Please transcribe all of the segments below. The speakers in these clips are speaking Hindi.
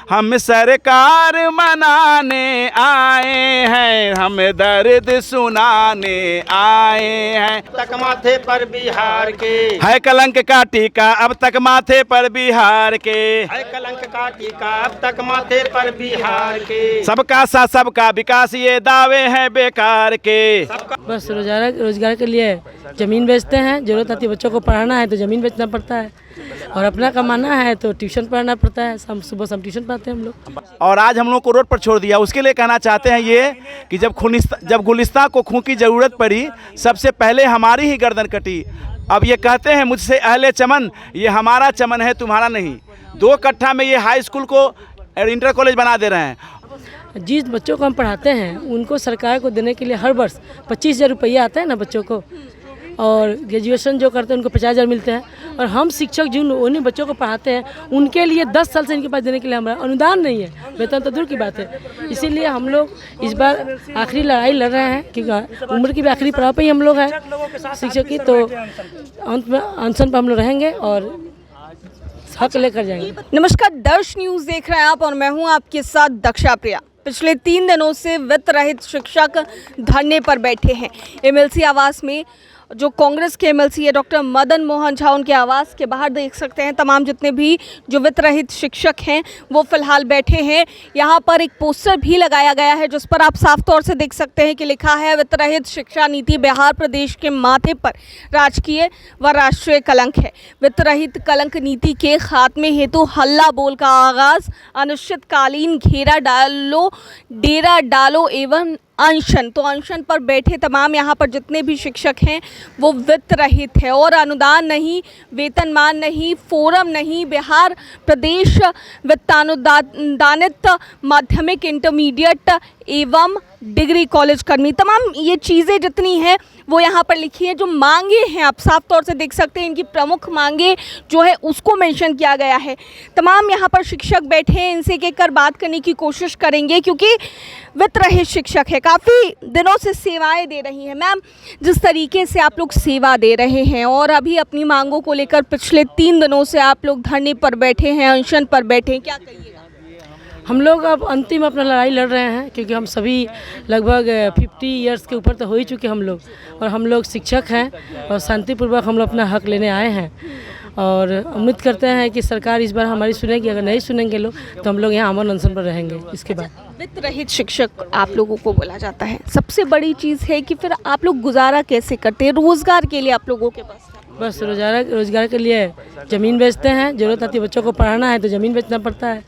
हम सरकार मनाने आए हैं, हम दर्द सुनाने आए हैं। तक माथे पर बिहार के है कलंक का टीका अब तक माथे पर बिहार के, है कलंक का टीका अब तक माथे पर बिहार के। सबका साथ सबका विकास ये दावे हैं बेकार के। बस रोजगार के लिए ज़मीन बेचते हैं, ज़रूरत आती है बच्चों को पढ़ाना है तो ज़मीन बेचना पड़ता है, और अपना कमाना है तो ट्यूशन पढ़ना पड़ता है। सुबह शाम ट्यूशन पढ़ाते हैं हम लोग। और आज हम लोग को रोड पर छोड़ दिया, उसके लिए कहना चाहते हैं ये कि जब गुलिस्तां को खून की ज़रूरत पड़ी सबसे पहले हमारी ही गर्दन कटी। अब ये कहते हैं मुझसे अहले चमन, ये हमारा चमन है तुम्हारा नहीं। 2 कट्ठा में ये हाई स्कूल को इंटर कॉलेज बना दे रहे हैं। जिस बच्चों को हम पढ़ाते हैं उनको सरकार को देने के लिए हर वर्ष 25,000 रुपया आता है ना बच्चों को, और ग्रेजुएशन जो करते हैं उनको 50,000 मिलते हैं। और हम शिक्षक जिन उन्हीं बच्चों को पढ़ाते हैं उनके लिए 10 साल से इनके पास देने के लिए हमारा अनुदान नहीं है, वेतन तो दूर की बात है। इसीलिए हम लोग इस बार आखिरी लड़ाई लड़ रहे हैं, क्योंकि उम्र की भी आखिरी पड़ाव पे ही हम लोग हैं शिक्षक की। तो अंत में अनशन पर हम लोग रहेंगे और हक लेकर जाएंगे। नमस्कार, दर्श न्यूज़ देख रहे हैं आप और मैं हूं आपके साथ दक्षा प्रिया। पिछले 3 दिनों से वित्त रहित शिक्षक धरने पर बैठे हैं। एमएलसी आवास में जो कांग्रेस के एमएलसी है डॉक्टर मदन मोहन झा, उनके आवास के बाहर देख सकते हैं तमाम जितने भी जो वित्त रहित शिक्षक हैं वो फिलहाल बैठे हैं। यहाँ पर एक पोस्टर भी लगाया गया है जिस पर आप साफ तौर से देख सकते हैं कि लिखा है वित्त रहित शिक्षा नीति बिहार प्रदेश के माथे पर राजकीय व राष्ट्रीय कलंक है। वित्त रहित कलंक नीति के खात्मे हेतु हल्ला बोल का आगाज, अनिश्चितकालीन डेरा डालो एवं अनशन। तो अनशन पर बैठे तमाम यहाँ पर जितने भी शिक्षक हैं वो वित्त रहित है, और अनुदान नहीं, वेतनमान नहीं, फोरम नहीं, बिहार प्रदेश वित्तानुदानित माध्यमिक इंटरमीडिएट एवं डिग्री कॉलेज कर्मी, तमाम ये चीज़ें जितनी हैं वो यहाँ पर लिखी है। जो मांगे हैं आप साफ तौर से देख सकते हैं, इनकी प्रमुख मांगे जो है उसको मेंशन किया गया है। तमाम यहाँ पर शिक्षक बैठे हैं, इनसे एक कर बात करने की कोशिश करेंगे क्योंकि वित्त रहित शिक्षक है, काफ़ी दिनों से सेवाएं दे रही हैं। मैम, जिस तरीके से आप लोग सेवा दे रहे हैं और अभी अपनी मांगों को लेकर पिछले 3 दिनों से आप लोग धरने पर बैठे हैं, अनशन पर बैठे हैं, क्या कहिएगा? हम लोग अब अंतिम अपना लड़ाई लड़ रहे हैं, क्योंकि हम सभी लगभग 50 ईयर्स के ऊपर तो हो ही चुके हम लोग, और हम लोग शिक्षक हैं और शांतिपूर्वक हम लोग अपना हक लेने आए हैं। और उम्मीद करते हैं कि सरकार इस बार हमारी सुनेगी। अगर नहीं सुनेंगे लोग तो हम लोग यहाँ अमन अनशन पर रहेंगे। इसके बाद वित्त रहित शिक्षक आप लोगों को बोला जाता है, सबसे बड़ी चीज़ है कि फिर आप लोग गुजारा कैसे करते हैं? रोज़गार के लिए आप लोगों के पास बस रोजगार के लिए ज़मीन बेचते हैं, ज़रूरत आती है बच्चों को पढ़ाना है तो ज़मीन बेचना पड़ता है,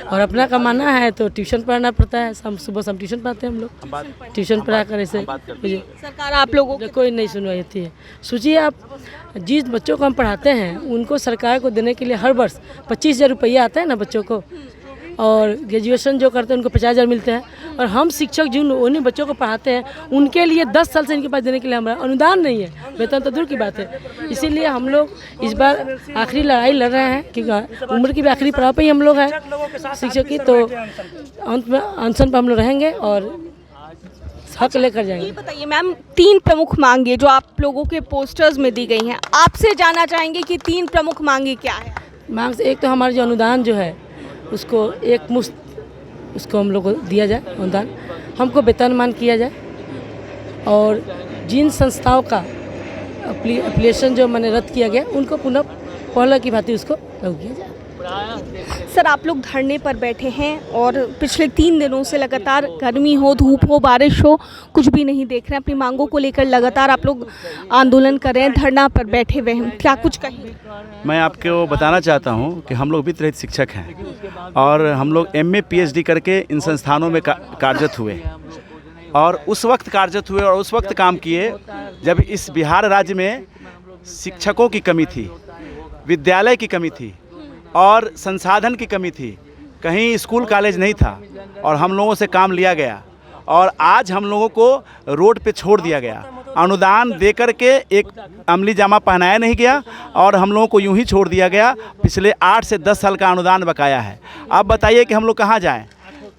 और अपना कमाना है तो ट्यूशन पढ़ना पड़ता है। सुबह शाम ट्यूशन पढ़ाते हैं हम लोग, ट्यूशन पढ़ा कर ऐसे सरकार आप लोगों को कोई नहीं सुनवाई होती है। सोचिए आप, जिस बच्चों को हम पढ़ाते हैं उनको सरकार को देने के लिए हर वर्ष 25,000 रुपया आता है ना बच्चों को, और ग्रेजुएशन जो करते हैं उनको 50,000 मिलते हैं। और हम शिक्षक जिन उन्हीं बच्चों को पढ़ाते हैं उनके लिए 10 साल से इनके पास देने के लिए हमारा अनुदान नहीं है, वेतन तो दूर की बात है। इसीलिए हम लोग इस बार आखिरी लड़ाई लड़ रहे हैं, क्योंकि उम्र की भी आखिरी पड़ाव पे ही हम लोग हैं शिक्षक की। तो अंत में अनशन पर हम लोग रहेंगे और हक लेकर जाएंगे। ये बताइए मैम, 3 प्रमुख मांगे जो आप लोगों के पोस्टर्स में दी गई हैं, आपसे जानना चाहेंगे कि 3 प्रमुख मांगे क्या है? मांग से एक तो हमारा जो अनुदान जो है उसको एक मुश्त उसको हम लोग को दिया जाए, अनुदान हमको वेतनमान किया जाए, और जिन संस्थाओं का एप्लीकेशन जो मैंने रद्द किया गया उनको पुनः पहले की भांति उसको लागू किया जाए। सर, आप लोग धरने पर बैठे हैं और पिछले 3 दिनों से लगातार गर्मी हो, धूप हो, बारिश हो, कुछ भी नहीं देख रहे हैं। अपनी मांगों को लेकर लगातार आप लोग आंदोलन कर रहे हैं, धरना पर बैठे हुए हैं, क्या कुछ कहें? मैं आपको बताना चाहता हूं कि हम लोग वित्त रहित शिक्षक हैं और हम लोग MA PhD करके इन संस्थानों में कार्यरत हुए, और उस वक्त कार्यरत हुए और उस वक्त काम किए जब इस बिहार राज्य में शिक्षकों की कमी थी, विद्यालय की कमी थी और संसाधन की कमी थी। कहीं स्कूल कॉलेज नहीं था और हम लोगों से काम लिया गया, और आज हम लोगों को रोड पे छोड़ दिया गया। अनुदान दे कर के एक अमली जामा पहनाया नहीं गया और हम लोगों को यूं ही छोड़ दिया गया। पिछले 8 से 10 साल का अनुदान बकाया है। अब बताइए कि हम लोग कहाँ जाएं?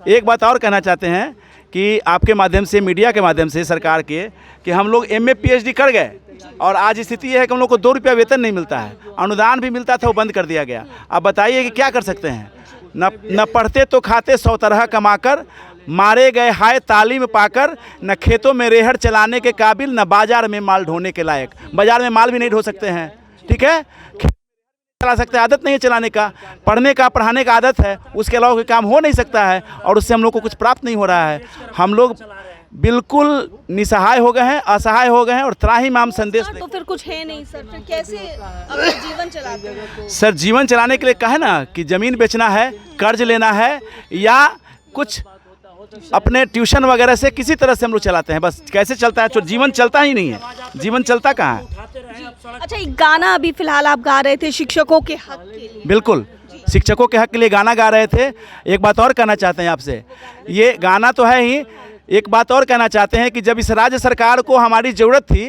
एक बात और कहना चाहते हैं कि आपके माध्यम से, मीडिया के माध्यम से सरकार के, कि हम लोग MA PhD कर गए और आज स्थिति यह है कि हम लोग को 2 रुपया वेतन नहीं मिलता है। अनुदान भी मिलता था, वो बंद कर दिया गया। अब बताइए कि क्या कर सकते हैं? न पढ़ते तो खाते 100 तरह कमाकर, मारे गए हाय तालीम पाकर, न खेतों में रेहड़ चलाने के काबिल, न बाजार में माल ढोने के लायक। बाजार में माल भी नहीं ढो सकते हैं, ठीक है, चला सकते हैं, आदत नहीं है चलाने का, पढ़ने का पढ़ाने का आदत है, उसके अलावा कोई काम हो नहीं सकता है, और उससे हम लोग को कुछ प्राप्त नहीं हो रहा है। हम लोग बिल्कुल निसहाय हो गए हैं, असहाय हो गए हैं, और त्राहिमाम संदेश। तो फिर कुछ है नहीं सर, फिर कैसे अपना जीवन चलाते हैं? सर जीवन चलाने के लिए कहे ना कि ज़मीन बेचना है, कर्ज लेना है, या कुछ अपने ट्यूशन वगैरह से किसी तरह से हम लोग चलाते हैं, बस कैसे चलता है, तो जीवन चलता ही नहीं है, जीवन चलता कहाँ है। अच्छा, एक गाना अभी फिलहाल आप गा रहे थे शिक्षकों के हक के लिए। बिल्कुल, शिक्षकों के हक के लिए गाना गा रहे थे। एक बात और कहना चाहते हैं आपसे, ये गाना तो है ही, एक बात और कहना चाहते हैं कि जब इस राज्य सरकार को हमारी ज़रूरत थी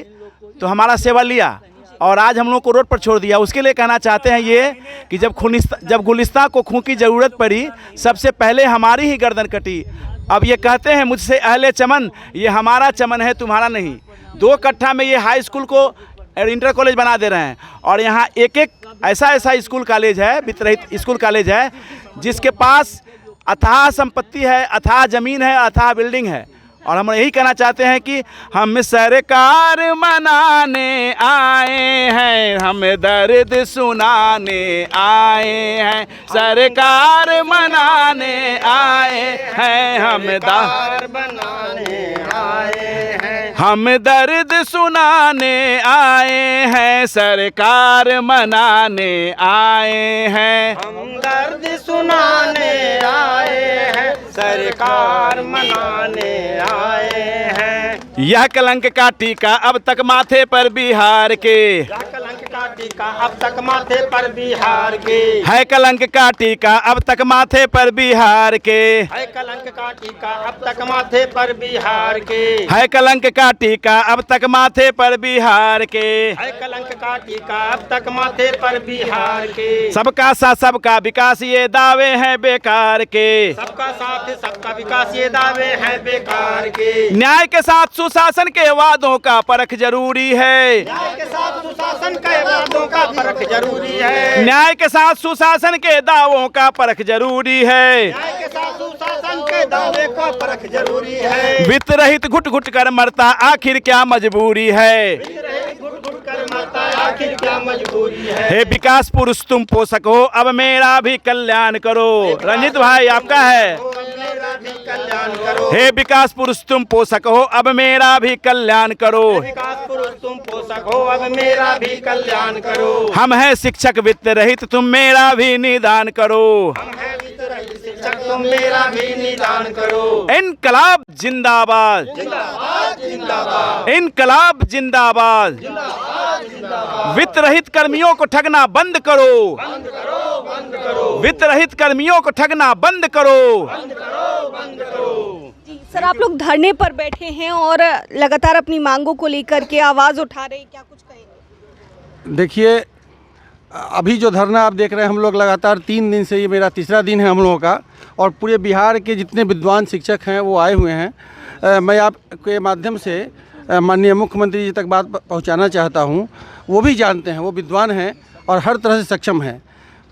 तो हमारा सेवा लिया, और आज हम लोग को रोड पर छोड़ दिया। उसके लिए कहना चाहते हैं ये कि जब गुलिस्तां को खून की ज़रूरत पड़ी, सबसे पहले हमारी ही गर्दन कटी। अब ये कहते हैं मुझसे अहले चमन, ये हमारा चमन है तुम्हारा नहीं। 2 कट्ठा में ये हाई स्कूल को इंटर कॉलेज बना दे रहे हैं, और यहाँ एक ऐसा स्कूल कॉलेज है, वित्त रहित स्कूल कॉलेज है, जिसके पास अथाह संपत्ति है, अथाह ज़मीन है, अथाह बिल्डिंग है। और हम यही कहना चाहते हैं कि हम सरकार मनाने आए हैं, हम दर्द सुनाने आए हैं, सरकार मनाने आए हैं, हम दर्द बनाने आए हैं, हम दर्द सुनाने आए हैं, सरकार मनाने आए हैं, हम दर्द सुनाने आए हैं, सरकार मनाने आए हैं। यह कलंक का टीका अब तक माथे पर बिहार के, यह कलंक का टीका अब तक माथे पर बिहार के, है कलंक का टीका अब तक माथे पर बिहार के, है कलंक का टीका अब तक माथे पर बिहार के, है कलंक का टीका अब तक माथे पर बिहार के, है कलंक का टीका अब तक माथे पर बिहार के। सबका साथ सबका विकास ये दावे हैं बेकार के, सबका साथ सबका विकास ये दावे हैं बेकार के, न्याय के साथ सुशासन के वादों का परख जरूरी है, न्याय के साथ सुशासन के वादों का परख जरूरी है, न्याय के साथ सुशासन के दावों का परख जरूरी है, न्याय के साथ सुशासन के दावे का परख जरूरी है। वित्त रहित घुट घुट कर मरता आखिर क्या मजबूरी है, घुट घुट कर मरता आखिर क्या मजबूरी है। हे विकास पुरुष तुम पोषक हो अब मेरा भी कल्याण करो। रंजित भाई आपका है। मेरा भी कल्याण करो, हे विकास पुरुष तुम पोषक हो अब मेरा भी कल्याण करो, विकास पुरुष तुम पोषक हो अब मेरा भी कल्याण करो, हम हैं शिक्षक वित्त रहित तुम मेरा भी निदान करो, हम हैं वित्त रहित शिक्षक तुम मेरा भी निदान करो। इनकलाब जिंदाबाद, जिंदाबाद जिंदाबाद, इनकलाब जिंदाबाद, वित्त रहित कर्मियों को ठगना बंद करो, बंद करो बंद करो, वित्त रहित कर्मियों को ठगना बंद करो। बंद करो बंद करो। जी सर, आप लोग धरने पर बैठे हैं और लगातार अपनी मांगों को लेकर के आवाज़ उठा रहे हैं, क्या कुछ कहेंगे? देखिए, अभी जो धरना आप देख रहे हैं, हम लोग लगातार 3 दिन से, ये मेरा 3रा दिन है हम लोगों का, और पूरे बिहार के जितने विद्वान शिक्षक हैं वो आए हुए हैं। मैं आपके माध्यम से माननीय मुख्यमंत्री जी तक बात पहुंचाना चाहता हूं। वो भी जानते हैं, वो विद्वान हैं और हर तरह से सक्षम हैं।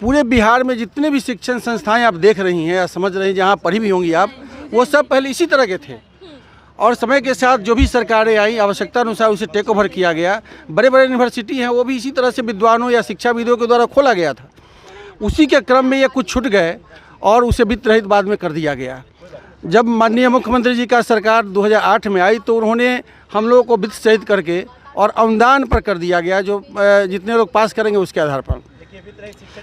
पूरे बिहार में जितने भी शिक्षण संस्थाएं आप देख रही हैं या समझ रही हैं, जहां पढ़ी भी होंगी आप, वो सब पहले इसी तरह के थे, और समय के साथ जो भी सरकारें आई, आवश्यकता अनुसार उसे टेक ओवर किया गया। बड़े बड़े यूनिवर्सिटी हैं, वो भी इसी तरह से विद्वानों या शिक्षाविदों के द्वारा खोला गया था। उसी के क्रम में ये कुछ छूट गए और उसे वित्त रहित बाद में कर दिया गया। जब माननीय मुख्यमंत्री जी का सरकार 2008 में आई तो उन्होंने हम लोगों को वित्त सहित करके और अनुदान पर कर दिया गया, जो जितने लोग पास करेंगे उसके आधार पर।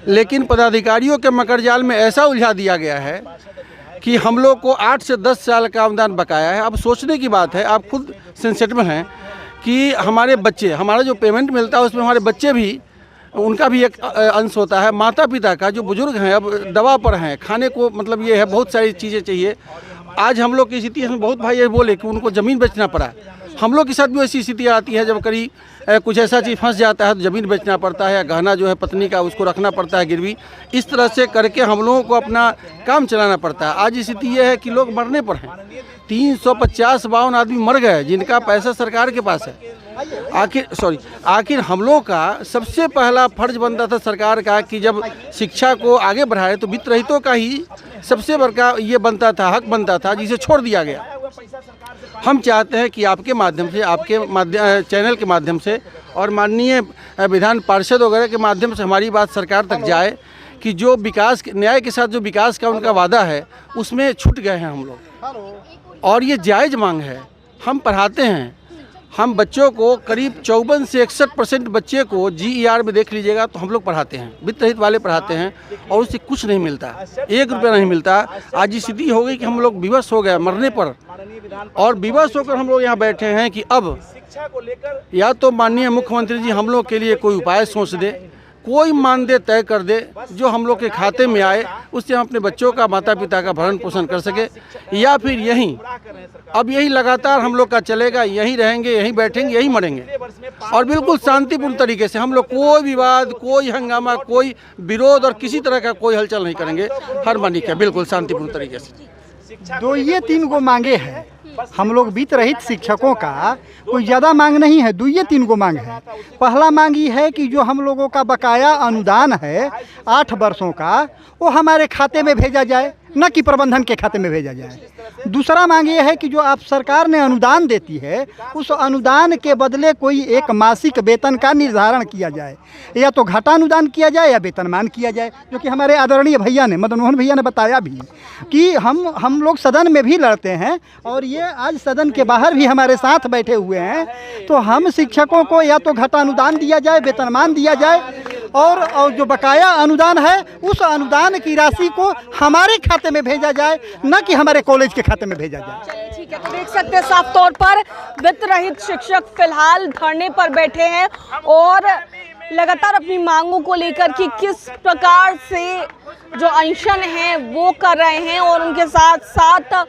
लेकिन पदाधिकारियों के मकड़जाल में ऐसा उलझा दिया गया है कि हम लोग को 8 से 10 साल का अनुदान बकाया है। अब सोचने की बात है, आप खुद सेंसिटिव हैं कि हमारे बच्चे, हमारा जो पेमेंट मिलता है उसमें हमारे बच्चे भी, उनका भी एक अंश होता है। माता पिता का, जो बुजुर्ग हैं, अब दवा पर हैं, खाने को मतलब ये है, बहुत सारी चीज़ें चाहिए। आज हम लोग की स्थिति है, बहुत भाई ये बोले कि उनको ज़मीन बेचना पड़ा। हम लोग के साथ भी ऐसी स्थिति आती है, जब कभी कुछ ऐसा चीज़ फंस जाता है तो ज़मीन बेचना पड़ता है, या गहना जो है पत्नी का उसको रखना पड़ता है गिरवी। इस तरह से करके हम लोगों को अपना काम चलाना पड़ता है। आज स्थिति ये है कि लोग मरने पर हैं। 350-52 आदमी मर गए जिनका पैसा सरकार के पास है। आखिर हम लोग का सबसे पहला फर्ज बनता था सरकार का कि जब शिक्षा को आगे बढ़ाए तो वित्त रहितों का ही सबसे बड़ा ये बनता था, हक बनता था, जिसे छोड़ दिया गया। हम चाहते हैं कि आपके माध्यम से, आपके चैनल के माध्यम से और माननीय विधान पार्षद वगैरह के माध्यम से हमारी बात सरकार तक जाए कि जो विकास, न्याय के साथ जो विकास का उनका वादा है उसमें छूट गए हैं हम लोग, और ये जायज़ मांग है। हम पढ़ाते हैं, हम बच्चों को करीब 54 से 61% बच्चे को GER में देख लीजिएगा तो हम लोग पढ़ाते हैं, वित्त रहित वाले पढ़ाते हैं, और उससे कुछ नहीं मिलता, 1 रुपया नहीं मिलता। आज स्थिति हो गई कि हम लोग विवश हो गए मरने पर, और विवश होकर हम लोग यहाँ बैठे हैं कि अब या तो माननीय मुख्यमंत्री जी हम लोग के लिए कोई उपाय सोच दे, कोई मानदेय तय कर दे जो हम लोग के खाते में आए, उससे हम अपने बच्चों का, माता पिता का भरण पोषण कर सके, या फिर यही लगातार हम लोग का चलेगा, यहीं रहेंगे, यहीं बैठेंगे, यहीं मरेंगे। और बिल्कुल शांतिपूर्ण तरीके से हम लोग कोई विवाद, कोई हंगामा, कोई विरोध और किसी तरह का कोई हलचल नहीं करेंगे। हर मानी का बिल्कुल शांतिपूर्ण तरीके से। 2 ये 3 गो मांगे हैं हम लोग वित्त रहित शिक्षकों का, कोई ज़्यादा मांग नहीं है, 2 ये 3 गो मांग है। पहला मांग ये है कि जो हम लोगों का बकाया अनुदान है 8 वर्षों का, वो हमारे खाते में भेजा जाए, न कि प्रबंधन के खाते में भेजा जाए। दूसरा मांग ये है कि जो आप सरकार ने अनुदान देती है, उस अनुदान के बदले कोई एक मासिक वेतन का निर्धारण किया जाए, या तो घाटा अनुदान किया जाए या वेतनमान किया जाए, जो कि हमारे आदरणीय भैया ने, मदन मोहन भैया ने बताया भी कि हम लोग सदन में भी लड़ते हैं, और ये आज सदन के बाहर भी हमारे साथ बैठे हुए हैं। तो हम शिक्षकों को या तो घाटा अनुदान दिया जाए, वेतनमान दिया जाए, और जो बकाया अनुदान है उस अनुदान की राशि को हमारे खाते में भेजा जाए, न कि हमारे कॉलेज के खाते में भेजा जाए। चलिए ठीक है, तो देख सकते हैं साफ तौर पर वित्त रहित शिक्षक फिलहाल धरने पर बैठे हैं और लगातार अपनी मांगों को लेकर कि किस प्रकार से जो अनशन है वो कर रहे हैं, और उनके साथ साथ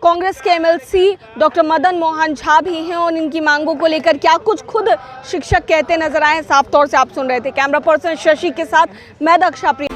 कांग्रेस के MLC डॉक्टर मदन मोहन झा भी हैं, और इनकी मांगों को लेकर क्या कुछ खुद शिक्षक कहते नजर आए, साफ तौर से आप सुन रहे थे। कैमरा पर्सन शशि के साथ मैं दक्षा प्रिया।